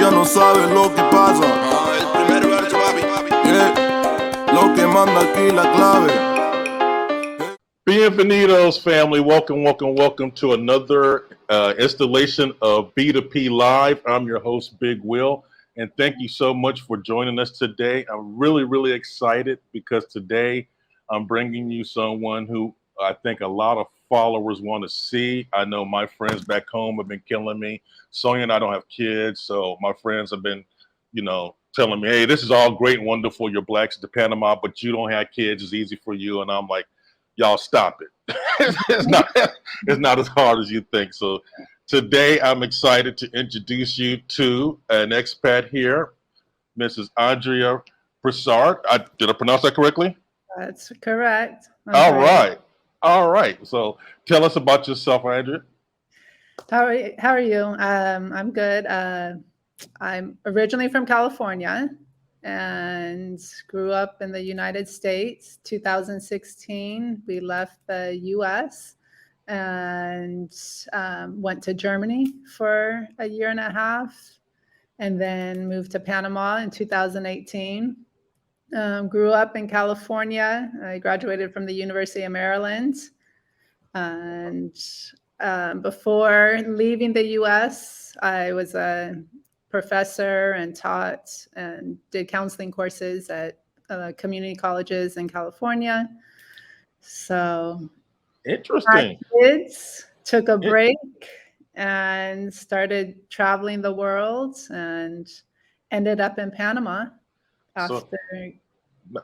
ya no sabe lo que pasa. El primer verso, papi. Yeah. Lo que manda aquí la clave. Bienvenidos, family. Welcome to another installation of B2P Live. I'm your host, Big Will, and thank you so much for joining us today. I'm really excited because today I'm bringing you someone who I think a lot of followers want to see. I know my friends back home have been killing me. Sonja and I don't have kids, so my friends have been, telling me, hey, this is all great and wonderful. You're Black to Panama, but you don't have kids. It's easy for you. And I'm like, y'all stop it. it's not as hard as you think. So today I'm excited to introduce you to an expat here, Mrs. Andrea Broussard. Did I pronounce that correctly? That's correct. All right. So tell us about yourself, Andrea. How are you? I'm good. I'm originally from California and grew up in the United States. 2016, we left the U.S. and went to Germany for a year and a half, and then moved to Panama in 2018. Grew up in California. I graduated from the University of Maryland. And before leaving the U.S., I was a professor and taught and did counseling courses at community colleges in California. So Interesting. my kids took a break and started traveling the world and ended up in Panama. So,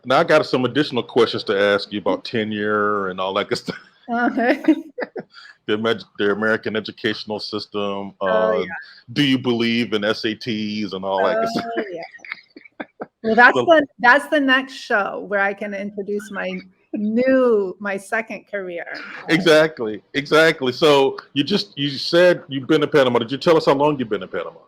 now I got some additional questions to ask you about tenure and all that good stuff. Okay. The American educational system. Do you believe in SATs and all that good stuff? Yeah. Well, that's the next show where I can introduce my second career. Exactly. So you said you've been in Panama. Did you tell us how long you've been in Panama?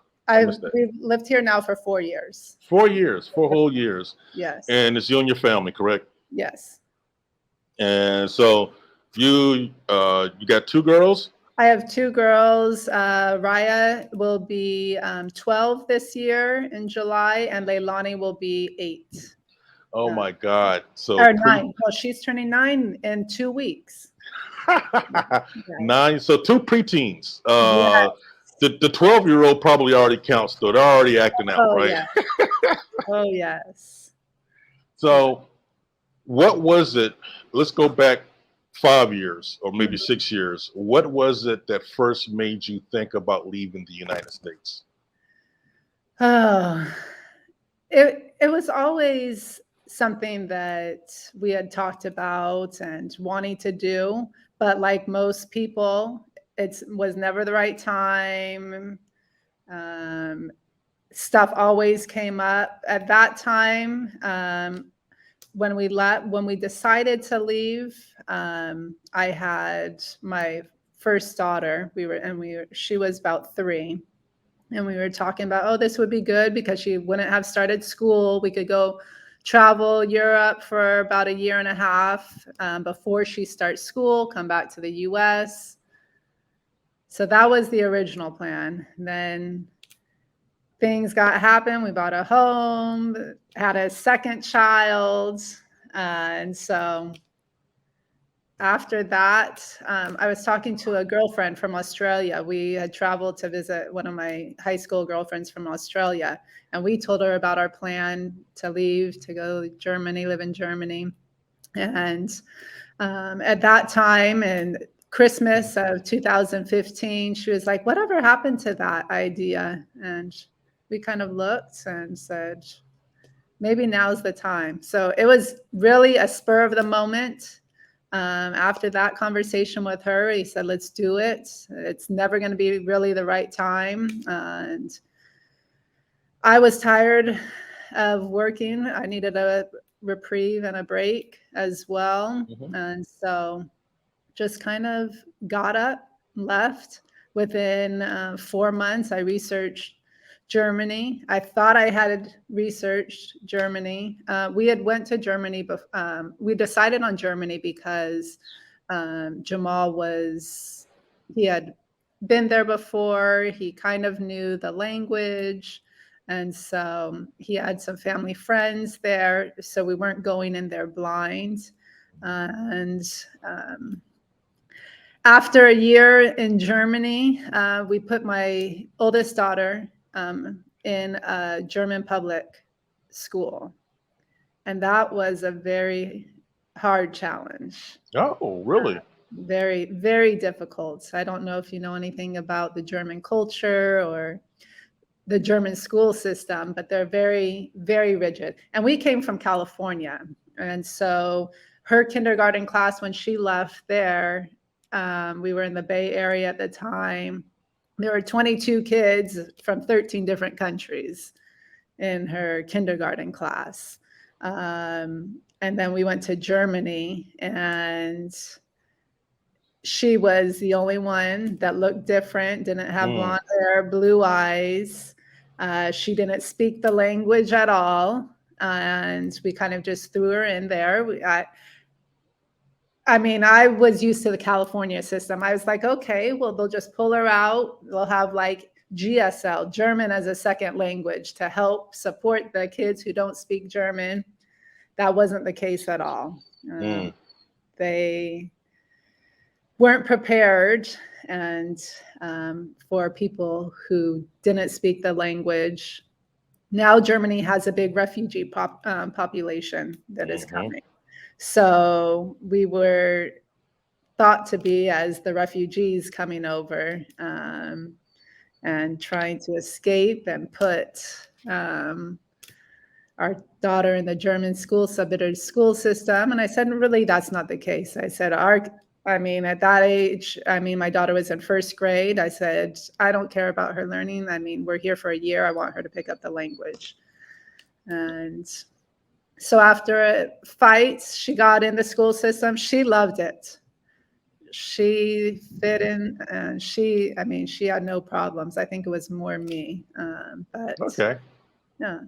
We've lived here now for 4 years. 4 years, 4 whole years. Yes. And it's you and your family, correct? Yes. And so you got 2 girls? I have 2 girls. Raya will be 12 this year in July, and Leilani will be 8. Oh my God! So or 9. Well, she's turning 9 in 2 weeks. 9. So 2 preteens. Yes. The 12-year-old probably already counts, though. They're already acting out, right? Yeah. Oh, yes. So what was it? Let's go back 5 years or maybe 6 years. What was it that first made you think about leaving the United States? Oh, it was always something that we had talked about and wanting to do. But like most people, it was never the right time. Stuff always came up. At that time, when we decided to leave, I had my first daughter. She was about 3, and we were talking about, oh, this would be good because she wouldn't have started school. We could go travel Europe for about a year and a half before she starts school, come back to the U.S. So that was the original plan. Then things happened. We bought a home, had a second child. And so after that, I was talking to a girlfriend from Australia. We had traveled to visit one of my high school girlfriends from Australia. And we told her about our plan to leave, to go to Germany, live in Germany. And at that time, in Christmas of 2015, she was like, whatever happened to that idea? And we kind of looked and said, maybe now's the time. So it was really a spur of the moment. After that conversation with her, he said, let's do it. It's never going to be really the right time. And I was tired of working. I needed a reprieve and a break as well. Mm-hmm. And so just kind of got up, left. Within 4 months, I researched Germany. I thought I had researched Germany. We had went to Germany. We decided on Germany because Jamal he had been there before. He kind of knew the language. And so he had some family friends there. So we weren't going in there blind. And after a year in Germany, we put my oldest daughter in a German public school. And that was a very hard challenge. Oh, really? Very, very difficult. I don't know if you know anything about the German culture or the German school system, but they're very, very rigid. And we came from California. And so her kindergarten class, when she left there, we were in the Bay Area at the time. There were 22 kids from 13 different countries in her kindergarten class. And then we went to Germany, and she was the only one that looked different, didn't have blonde hair, blue eyes. She didn't speak the language at all. And we kind of just threw her in there. I mean, I was used to the California system. I was like, okay, well, they'll just pull her out. They'll have like GSL, German as a second language, to help support the kids who don't speak German. That wasn't the case at all. They weren't prepared, and for people who didn't speak the language. Now Germany has a big refugee population that is coming. So we were thought to be as the refugees coming over and trying to escape and put our daughter in the German school, submitted school system. And I said, really, that's not the case. I said, at that age, my daughter was in first grade. I said, I don't care about her learning. We're here for a year. I want her to pick up the language. And so after fights, she got in the school system. She loved it. She fit in, and she had no problems. I think it was more me. But okay. Yeah.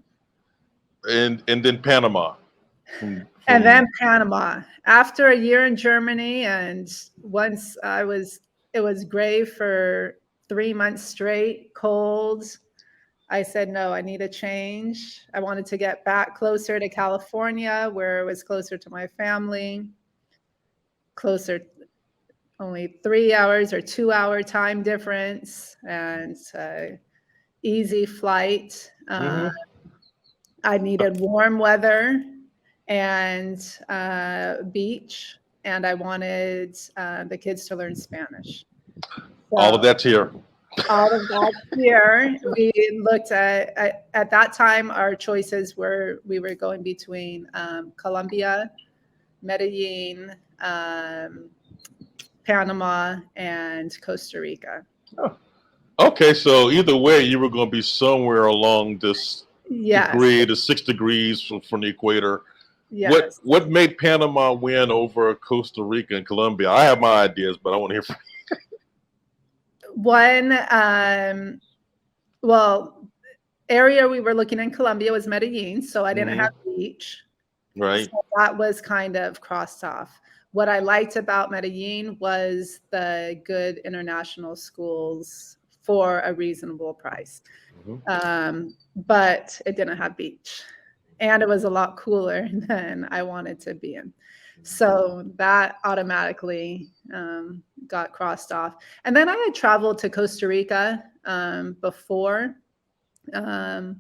And then Panama. And then Panama. After a year in Germany, and once it was gray for 3 months straight, cold. I said, no, I need a change. I wanted to get back closer to California, where it was closer to my family, closer, only 3 hours or 2 hour time difference, and easy flight. I needed warm weather and beach, and I wanted the kids to learn Spanish. So, all of that's here. All of that here. We looked at that time, our choices were, we were going between Colombia, Medellin, Panama, and Costa Rica. Oh. Okay, so either way, you were going to be somewhere along this degree, the 6 degrees from the equator. Yes. What made Panama win over Costa Rica and Colombia? I have my ideas, but I want to hear from you. One, area we were looking in Colombia was Medellin, so I didn't have beach. Right. So that was kind of crossed off. What I liked about Medellin was the good international schools for a reasonable price. But it didn't have beach, and it was a lot cooler than I wanted to be in. So that automatically got crossed off. And then I had traveled to Costa Rica before, and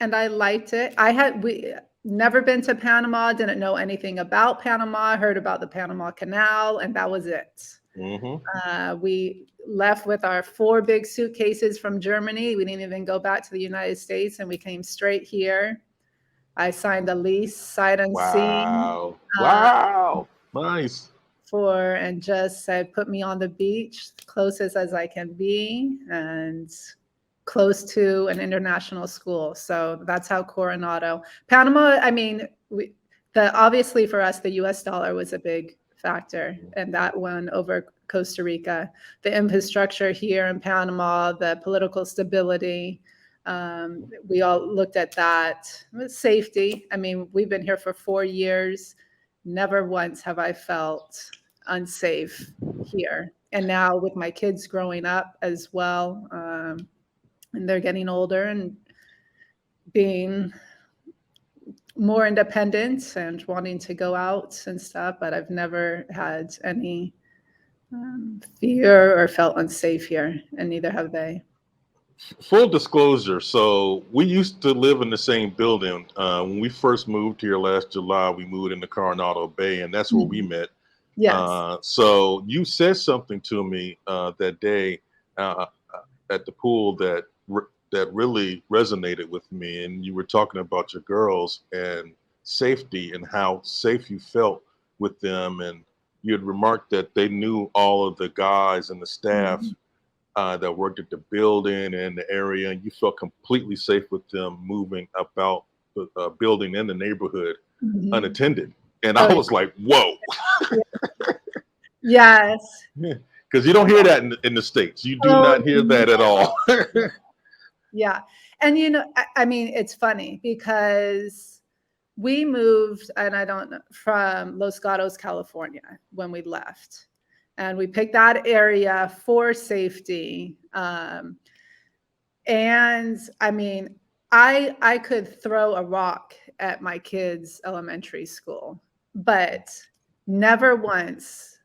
I liked it. We never been to Panama, didn't know anything about Panama, heard about the Panama Canal, and that was it. We left with our 4 big suitcases from Germany. We didn't even go back to the United States, and we came straight here. I signed a lease, sight unseen. Wow. Nice. And just said, put me on the beach, closest as I can be, and close to an international school. So that's how Coronado. Panama, obviously for us, the US dollar was a big factor, and that won over Costa Rica. The infrastructure here in Panama, the political stability, we all looked at that. Safety. We've been here for 4 years. Never once have I felt unsafe here. And now with my kids growing up as well, and they're getting older, and being more independent and wanting to go out and stuff, but I've never had any fear or felt unsafe here, and neither have they. Full disclosure, so we used to live in the same building. When we first moved here last July, we moved into Coronado Bay, and that's where we met. Yes. So you said something to me that day at the pool that really resonated with me, and you were talking about your girls and safety and how safe you felt with them, and you had remarked that they knew all of the guys and the staff that worked at the building and the area, and you felt completely safe with them moving about the building in the neighborhood unattended. And I was like, whoa. Yes. Because you don't hear that in the States. You do not hear that at all. Yeah. And, you know, I mean, it's funny because we moved, and I don't know, from Los Gatos, California when we left. And we picked that area for safety. And I mean, I could throw a rock at my kids' elementary school, but never once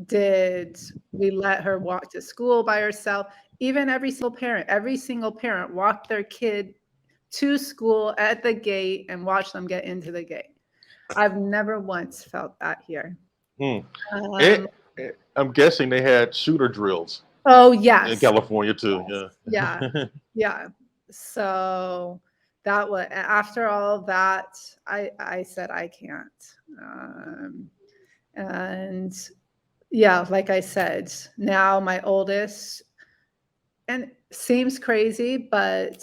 did we let her walk to school by herself. Even every single parent walked their kid to school at the gate and watched them get into the gate. I've never once felt that here. I'm guessing they had shooter drills. Oh, yes. In California too. Yes. Yeah. So that was, after all that, I said, I can't. And yeah, like I said, now my oldest, and seems crazy, but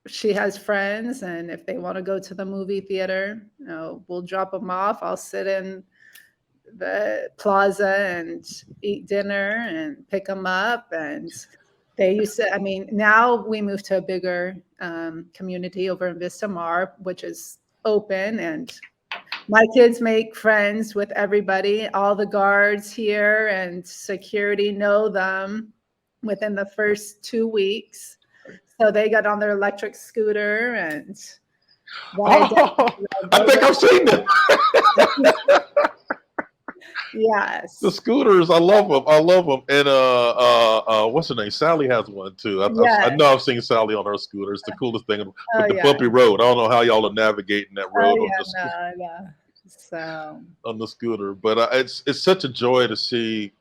she has friends, and if they want to go to the movie theater, you know, we'll drop them off. I'll sit in the plaza and eat dinner and pick them up. And they used to, I mean, now we moved to a bigger community over in Vista Mar, which is open, and my kids make friends with everybody. All the guards here and security know them within the first 2 weeks. So they got on their electric scooter and I think I've seen them. Yes. The scooters, I love them. I love them. And what's her name? Sally has one too. I know I've seen Sally on her scooter. It's the coolest thing with the bumpy road. I don't know how y'all are navigating that road on the scooter, but it's such a joy to see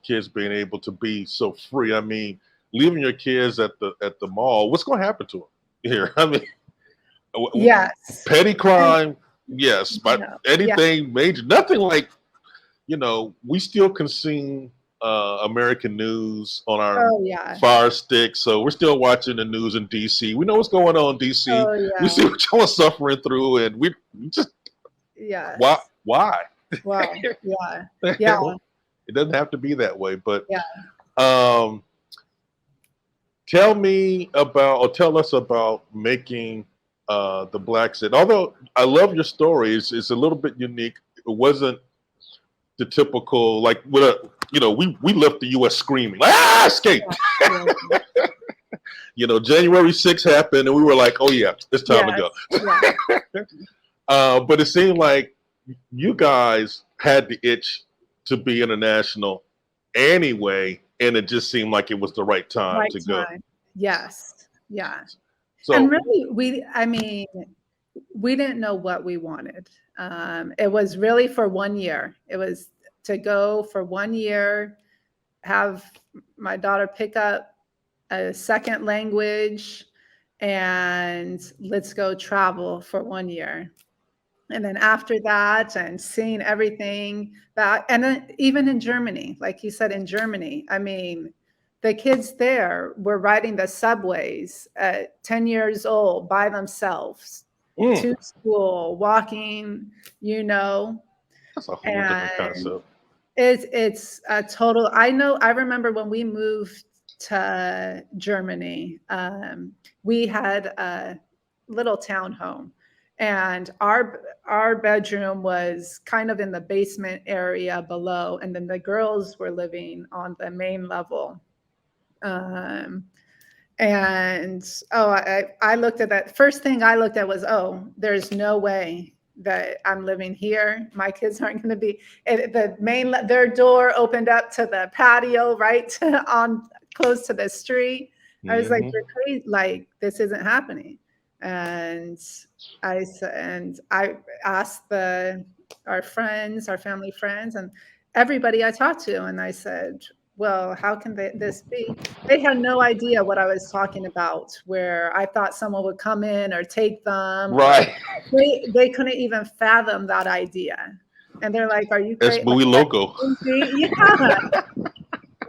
kids being able to be so free. I mean, leaving your kids at the mall, what's going to happen to them here? I mean, yes, petty crime, yes, but anything major, nothing like. You know, we still consume American news on our Fire Stick, so we're still watching the news in DC. We know what's going on in DC. We see what y'all are suffering through, and we just why? Wow, yeah. It doesn't have to be that way, but tell us about making the Black Set. Although I love your story, it's a little bit unique. It wasn't the typical, like, we left the U.S. screaming, like, escape. You know, January 6th happened, and we were like, oh yeah, it's time to go. But it seemed like you guys had the itch to be international anyway, and it just seemed like it was the right time to go. Yes, yeah. So, and really, we didn't know what we wanted. It was really for 1 year. It was to go for 1 year, have my daughter pick up a second language, and let's go travel for 1 year. And then after that, and seeing everything back, and then even in Germany, like you said, in Germany, I mean, the kids there were riding the subways at 10 years old by themselves to school, walking, you know. That's a whole different concept. It's a total, I remember when we moved to Germany, we had a little townhome, and our bedroom was kind of in the basement area below, and then the girls were living on the main level. And I looked at that. First thing I looked at was, oh, there's no way that I'm living here. My kids aren't going to be. Their door opened up to the patio, right on close to the street. I was like, Mhm. you're crazy. Like, this isn't happening. And I asked our friends, our family friends, and everybody I talked to, and I said, well, how can this be? They had no idea what I was talking about, where I thought someone would come in or take them, or Right. they couldn't even fathom that idea. And they're like, are you That's crazy? Bowie logo. Yeah,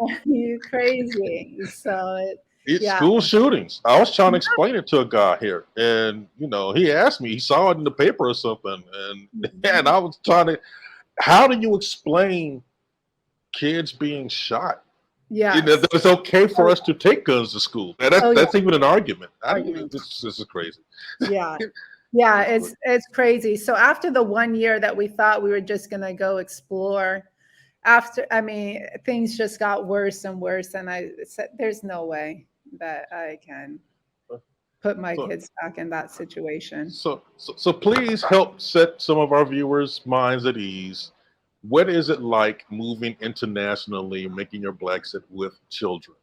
are you crazy? So It's yeah. school shootings. I was trying to explain it to a guy here, and he asked me. He saw it in the paper or something, and and I was trying to. How do you explain kids being shot? Yes. That it's okay for us to take guns to school. And Oh, yeah. that's even an argument. Argument. This is crazy. Yeah. Yeah, That's it's crazy. So after the 1 year that we thought we were just gonna go explore, things just got worse and worse, and I said, "There's no way that I can put my so, kids back in that situation." so please help set some of our viewers' minds at ease. What is it like moving internationally, making your black set with children?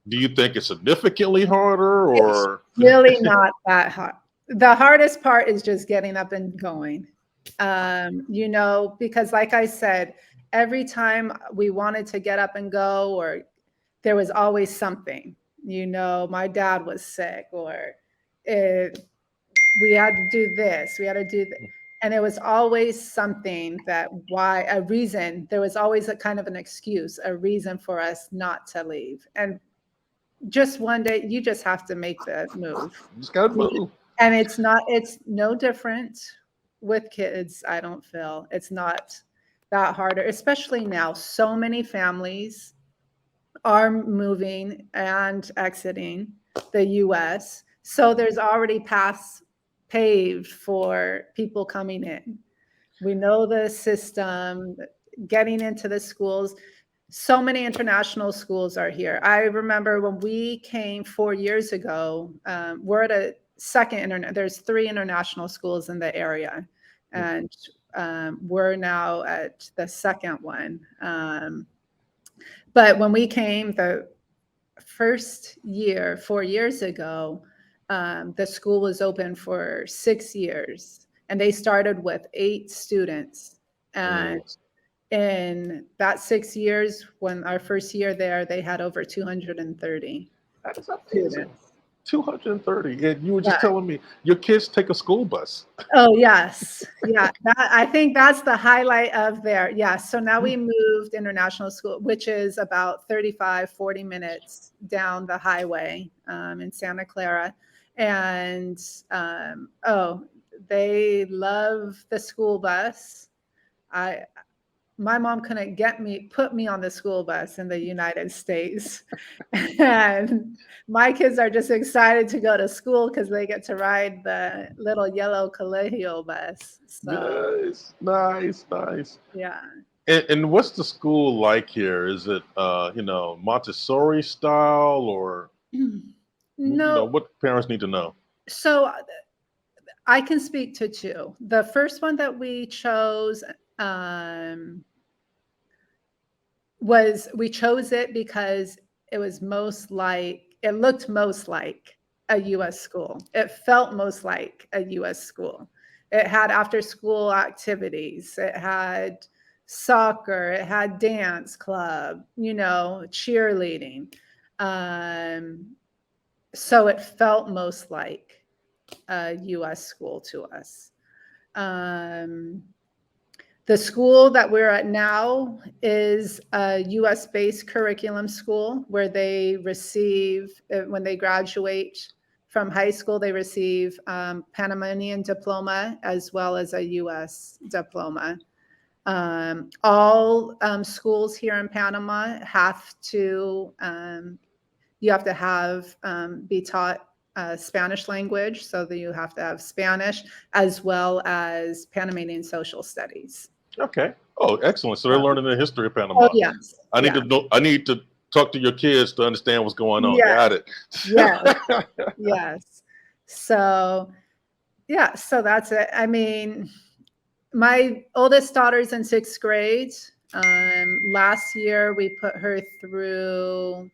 Do you think it's significantly harder, It's or really not that hard. The hardest part is just getting up and going. Because like I said, every time we wanted to get up and go, or there was always something. My dad was sick, or we had to do this, we had to do that. And it was always something a reason, there was always a kind of an excuse, a reason for us not to leave. And just one day, you just have to make the move. you just gotta move? And it's no different with kids. I don't feel it's not that harder, especially now. So many families are moving and exiting the US. So there's already paths paved for people coming in. We know the system, getting into the schools. So many international schools are here. I remember when we came 4 years ago, we're at a there's 3 international schools in the area. And we're now at the second one. But when we came the first year, 4 years ago, the school was open for 6 years, and they started with 8 students. And in that 6 years, when our first year there, they had over 230 That is amazing. students. 230. And you were Yeah. just telling me your kids take a school bus. Oh, yes. Yeah. I think that's the highlight of there. Yeah. So now we moved international school, which is about 35, 40 minutes down the highway in Santa Clara. And they love the school bus. My mom couldn't put me on the school bus in the United States. And my kids are just excited to go to school because they get to ride the little yellow colegio bus. So, Nice. yeah. And what's the school like here? Is it Montessori style, or No. what parents need to know? So I can speak to 2. The first one that we chose we chose it because it looked most like a US school. It felt most like a US school. It had after school activities. It had soccer. It had dance club, cheerleading. So it felt most like a US school to us. The school that we're at now is a US-based curriculum school where they receive, when they graduate from high school, they receive Panamanian diploma as well as a US diploma. All schools here in Panama you have to be taught Spanish language, so that you have to have Spanish as well as Panamanian social studies. Okay. Oh, excellent. So they're learning the history of Panama. Oh, yes. I need to know. I need to talk to your kids to understand what's going on. Yes. Got it. Yes. Yes. So, yeah, so that's it. I mean, my oldest daughter's in 6th grade. Last year we put her through,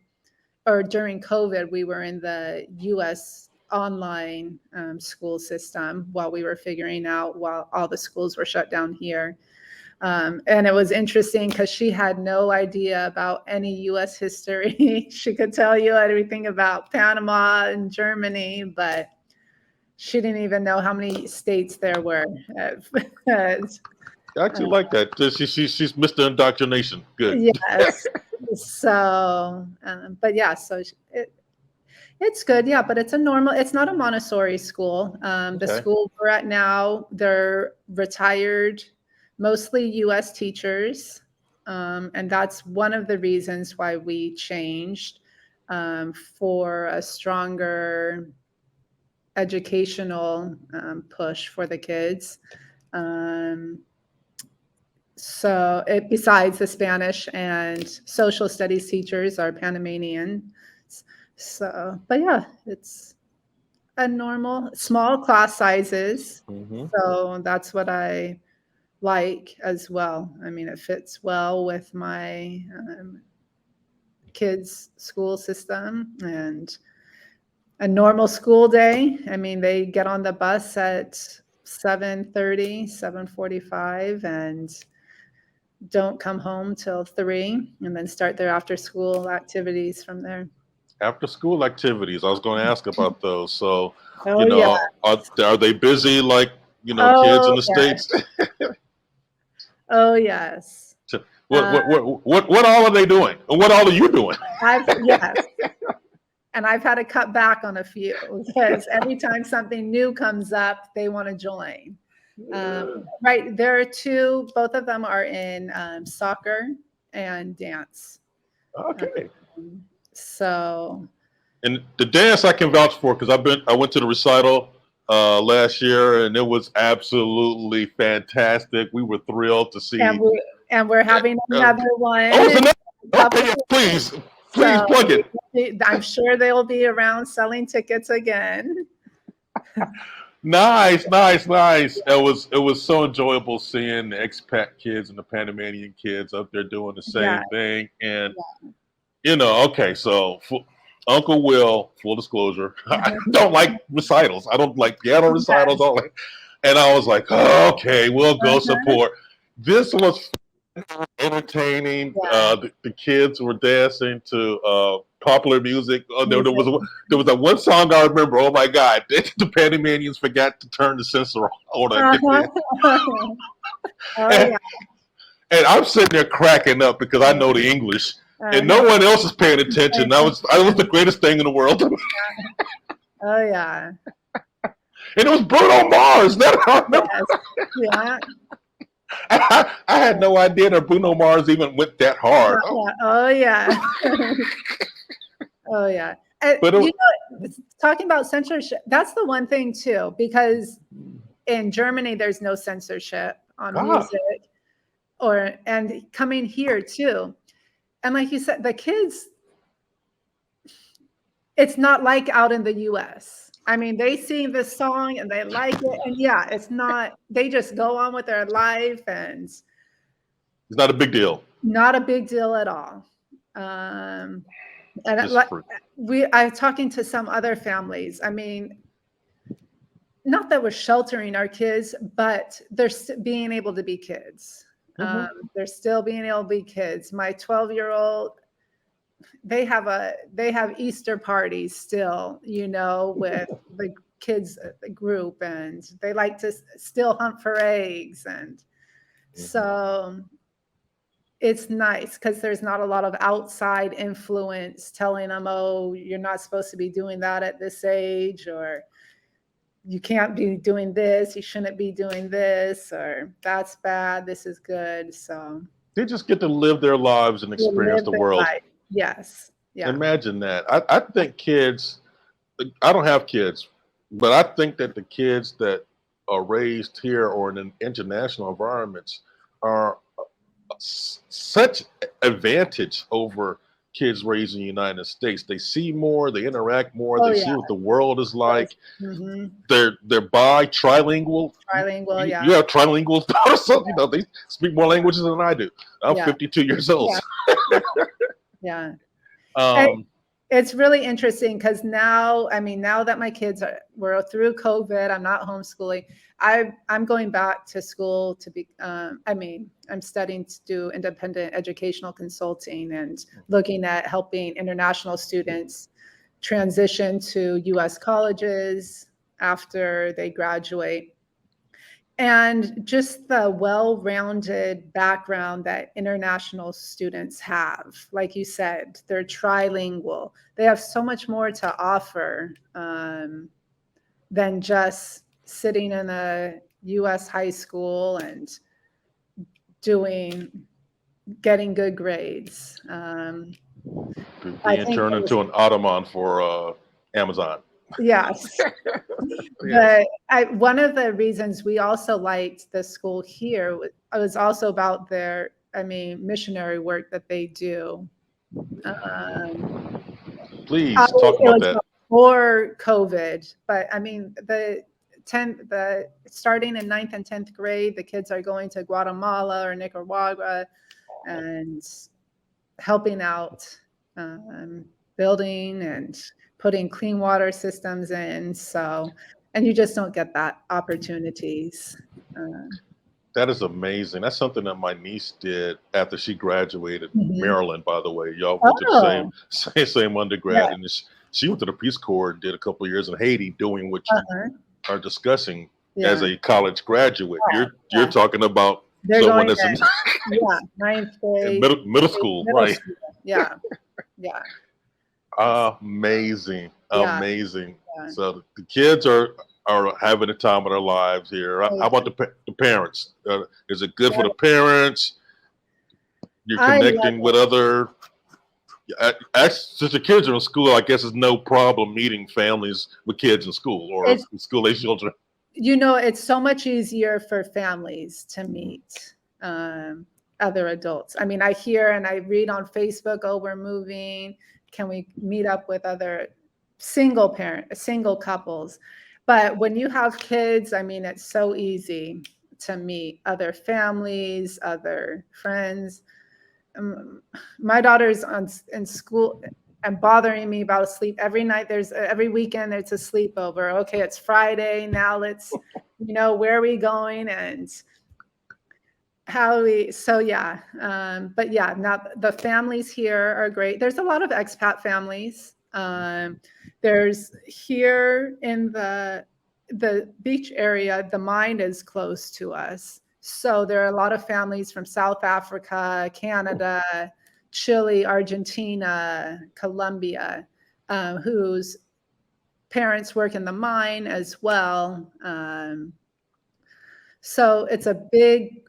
or during COVID, we were in the US online school system while we were figuring out while all the schools were shut down here. And it was interesting because she had no idea about any US history. She could tell you everything about Panama and Germany, but she didn't even know how many states there were. I actually like that. She's Mr. Indoctrination. Good. Yes. So, but yeah, so it's good. Yeah, but it's not a Montessori school. The Okay. school we're at now, they're retired, mostly US teachers. And that's one of the reasons why we changed for a stronger educational push for the kids. So besides the Spanish and social studies teachers are Panamanian. So, but yeah, it's a normal small class sizes. Mhm. So that's what I like as well. I mean, it fits well with my kids' school system and a normal school day. I mean, they get on the bus at 7:30, 7:45, and don't come home till 3, and then start their after school activities from there. After school activities, I was going to ask about those. So, Oh, yeah. are they busy like, kids Oh, in the States? Oh, yes. What all are they doing? And what all are you doing? Yes. And I've had to cut back on a few because every time something new comes up, they want to join. Right. There are two, both of them are in soccer and dance. Okay. So. And the dance I can vouch for because I went to the recital last year and it was absolutely fantastic. We were thrilled to see. And we're having another one. Oh, it's another. Okay, please plug it. I'm sure they'll be around selling tickets again. Nice. It was so enjoyable seeing the expat kids and the Panamanian kids up there doing the same thing. And okay, so Uncle Will, full disclosure, I don't like recitals. I don't like piano recitals. And I was like, oh, okay, we'll go support. This was entertaining. The kids were dancing to popular music. There was that one song I remember. Oh my God, the Panamanians forgot to turn the censor on. And I'm sitting there cracking up because I know the English. And no one else is paying attention. That was the greatest thing in the world. Oh yeah. And it was Bruno Mars. Yeah. I had no idea that Bruno Mars even went that hard. Oh yeah. Oh yeah. But talking about censorship, that's the one thing too, because in Germany there's no censorship on music, and coming here too. And like you said, the kids, it's not like out in the US. I mean, they sing this song and they like it. And yeah, it's not, they just go on with their life and it's not a big deal. Not a big deal at all. And I'm talking to some other families. I mean, not that we're sheltering our kids, but they're being able to be kids. They're still being able to be kids. My 12-year-old, they have Easter parties still, with the kids group, and they like to still hunt for eggs. And so it's nice because there's not a lot of outside influence telling them, oh, you're not supposed to be doing that at this age, or you can't be doing this, you shouldn't be doing this, or that's bad, this is good. So they just get to live their lives and experience the world. Life. Yes. Yeah. Imagine that. I think kids, I don't have kids, but I think that the kids that are raised here or in international environments are such advantage over kids raised in the United States. They see more, they interact more, Oh they see yeah. what the world is like. Mm-hmm. They're trilingual. Trilingual, yeah. You have trilingual daughters, so you know they speak more languages than I do. I'm Yeah. 52 years old. Yeah. Yeah. Um, It's really interesting because now, I mean, now that my kids were through COVID, I'm not homeschooling. I'm going back to school to be, I'm studying to do independent educational consulting and looking at helping international students transition to US colleges after they graduate. And just the well-rounded background that international students have. Like you said, they're trilingual. They have so much more to offer than just sitting in a US high school and getting good grades. being turned into an Ottoman for Amazon. Yes. Yes. But one of the reasons we also liked the school here was also about their, missionary work that they do. Please talk about that. Before COVID, but I mean, starting in 9th and 10th grade, the kids are going to Guatemala or Nicaragua and helping out, building and putting clean water systems in. So, and you just don't get that opportunities. That is amazing. That's something that my niece did after she graduated. Maryland, by the way. Y'all went to the same undergrad, and she went to the Peace Corps and did a couple of years in Haiti, doing what you are discussing as a college graduate. You're talking about someone that's in 9th grade, middle school, right? School. Yeah, yeah. Amazing. So the kids are having a time of their lives here. How about the parents? Is it good for the parents? You're connecting with other. Since the kids are in school, I guess it's no problem meeting families with kids in school or school-age children. You know, it's so much easier for families to meet other adults. I mean, I hear and I read on Facebook, oh, we're moving. Can we meet up with other single couples? But when you have kids, I mean, it's so easy to meet other families, other friends. My daughter's in school and bothering me about sleep every night. Every weekend there's a sleepover. Okay, it's Friday now. Let's, where are we going and how we? So yeah, but yeah, now the families here are great. There's a lot of expat families. There's here in the beach area, the mine is close to us. So there are a lot of families from South Africa, Canada, Chile, Argentina, Colombia, whose parents work in the mine as well. So it's a big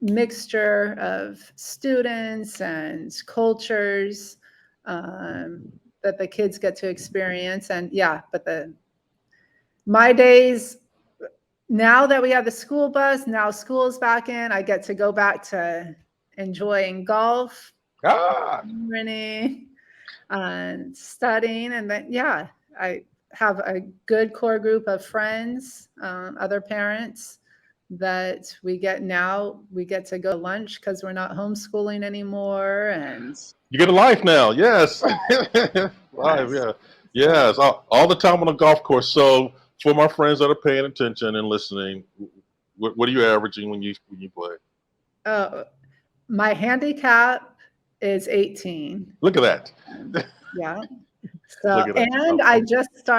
mixture of students and cultures that the kids get to experience. And but my days, now that we have the school bus, now school's back in, I get to go back to enjoying golf, running, and studying. And then, I have a good core group of friends, other parents that we get to go to lunch because we're not homeschooling anymore. And you get a life now. Yes. Live, yes. All the time on a golf course. So for my friends that are paying attention and listening, what are you averaging when you play? My handicap is 18. Look at that. So, and I just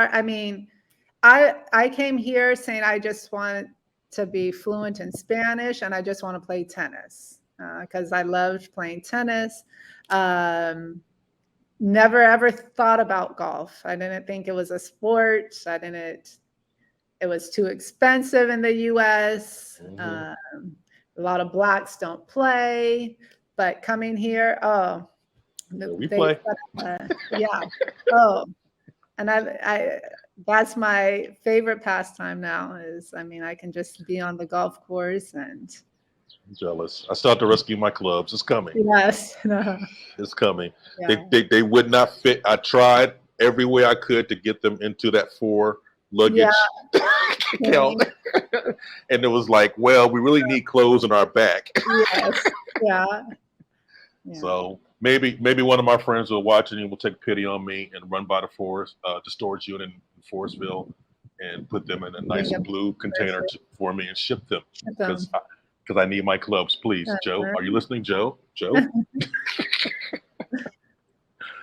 I came here saying I just want to be fluent in Spanish and I just want to play tennis because I loved playing tennis. Never ever thought about golf. I didn't think it was a sport. It was too expensive in the US. A lot of blacks don't play, but coming here, we play. And I that's my favorite pastime now is, I can just be on the golf course and Jealous. I still have to rescue my clubs. It's coming. Yes. It's coming. Yeah. They would not fit. I tried every way I could to get them into that 4 luggage count. And it was like, well, we really need clothes on our back. Yes. Yeah. So maybe one of my friends will watch it and will take pity on me and run by the storage unit in Forestville and put them in a nice blue container for me and ship them because I need my clubs. Please, Joe, are you listening, Joe?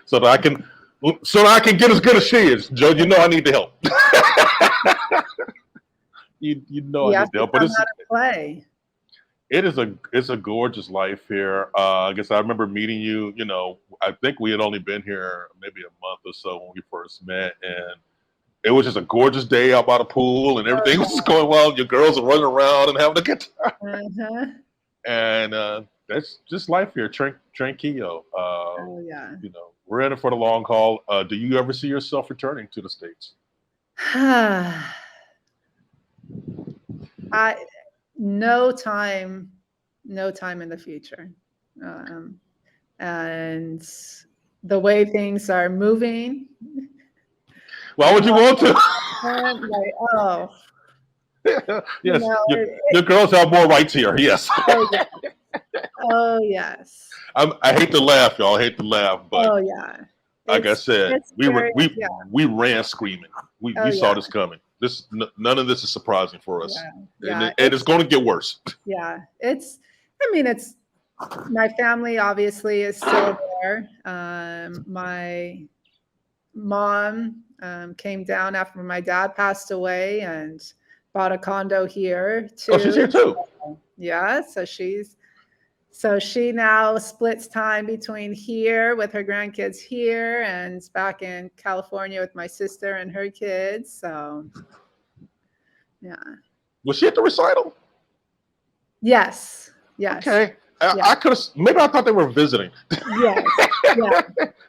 So that I can get as good as she is. Joe, you know I need the help. you know I need the help, but it's a gorgeous life here. I guess I remember meeting you. You know, I think we had only been here maybe a month or so when we first met, and it was just a gorgeous day out by the pool, and everything was going well. Your girls are running around and having a good time, and that's just life here, tranquillo. You know, we're in it for the long haul. Do you ever see yourself returning to the States? No time in the future. And the way things are moving. Why would you want to? Yes, your girls have more rights here. Yes. Oh yes. I hate to laugh, y'all. I hate to laugh, but like I said, we ran screaming. We saw this coming. None of this is surprising for us, and it's going to get worse. Yeah, it's my family obviously is still there. My mom came down after my dad passed away and bought a condo here too. Oh, she's here too. Yeah, so she now splits time between here with her grandkids here and back in California with my sister and her kids. So, yeah. Was she at the recital? Yes. Yes. Okay. I could have. Maybe I thought they were visiting. Yes. Yeah.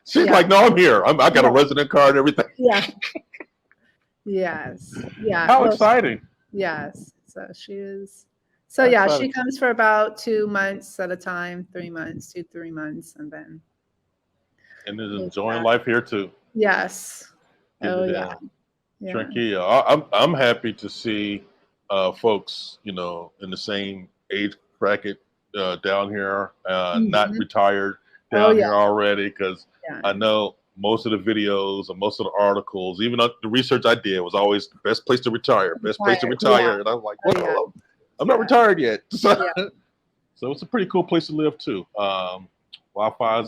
She's like, no, I'm here. I got a resident card and everything. Yeah. Yes. Yeah. How exciting. Yes. So she is. So yeah, she comes for about 2 months at a time, 3 months, 2-3 months, and then. And is enjoying life here too. Yes. Yeah. Tranquillo. I'm happy to see folks, you know, in the same age bracket down here, not retired down here already, because I know most of the videos and most of the articles, even the research I did was always the best place to retire, and I'm like, well, I'm not retired yet. So it's a pretty cool place to live too. Wi-Fi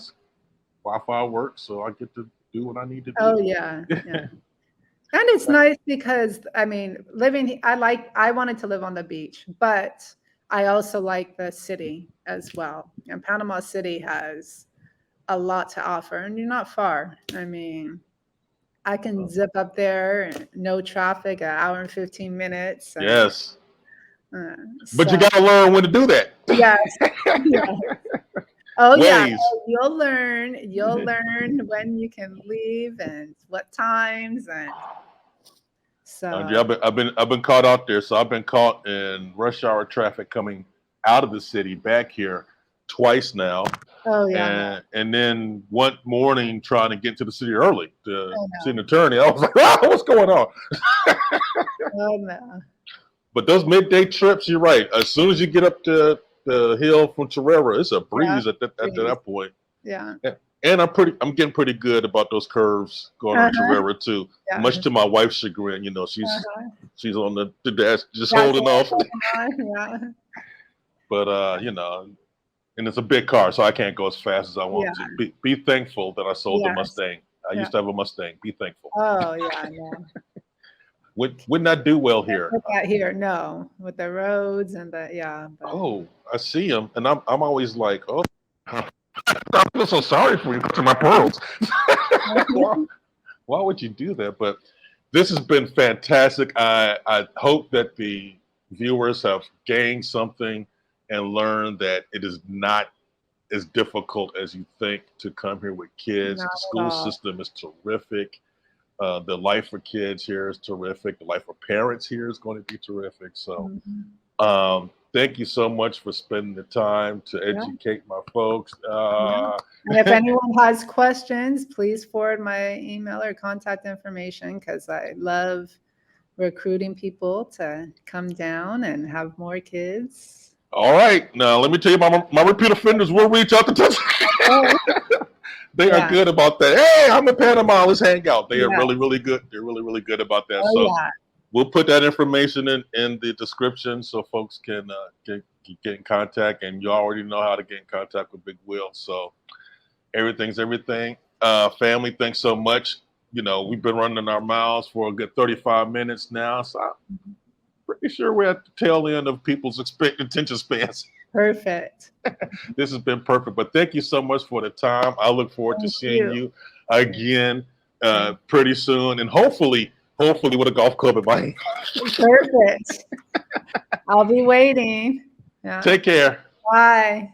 works, so I get to do what I need to do. Oh yeah. And it's nice because I wanted to live on the beach, but I also like the city as well. And Panama City has a lot to offer, and you're not far. I mean, I can zip up there, no traffic, an hour and 15 minutes. Yes. But you got to learn when to do that. Yes. Oh yeah, you'll learn when you can leave and what times, and so I've been caught out there. So I've been caught in rush hour traffic coming out of the city back here twice now. Oh yeah. And then one morning trying to get to the city early to see an attorney. I was like, what's going on? Oh no. But those midday trips, you're right. As soon as you get up to the hill from Torrera, it's a breeze at that point. Yeah. And I'm getting pretty good about those curves going on Torrera too. Yeah. Much to my wife's chagrin, you know, she's on the dash just holding off. Yeah. But you know, and it's a big car, so I can't go as fast as I want to. Be thankful that I sold the Mustang. I used to have a Mustang. Be thankful. Oh yeah, no. Would not do well here. With that here, no, with the roads and the But. Oh, I see them, and I'm always like, oh, I feel so sorry for you to my pearls. Why would you do that? But this has been fantastic. I hope that the viewers have gained something and learned that it is not as difficult as you think to come here with kids. The school system is terrific. The life for kids here is terrific. The life for parents here is going to be terrific. So thank you so much for spending the time to educate my folks. And if anyone has questions, please forward my email or contact information, because I love recruiting people to come down and have more kids. All right. Now, let me tell you, my repeat offenders will reach out to touch. They are good about that. Hey, I'm in Panama. Let's hang out. They are really, really good. They're really, really good about that. We'll put that information in the description so folks can get in contact. And you already know how to get in contact with Big Will. So everything's everything. Family, thanks so much. You know, we've been running our mouths for a good 35 minutes now. So I'm pretty sure we're at the tail end of people's attention spans. Perfect. This has been perfect. But thank you so much for the time. I look forward to seeing you again pretty soon. And hopefully with a golf club in my hand. Perfect. I'll be waiting. Take care. Bye.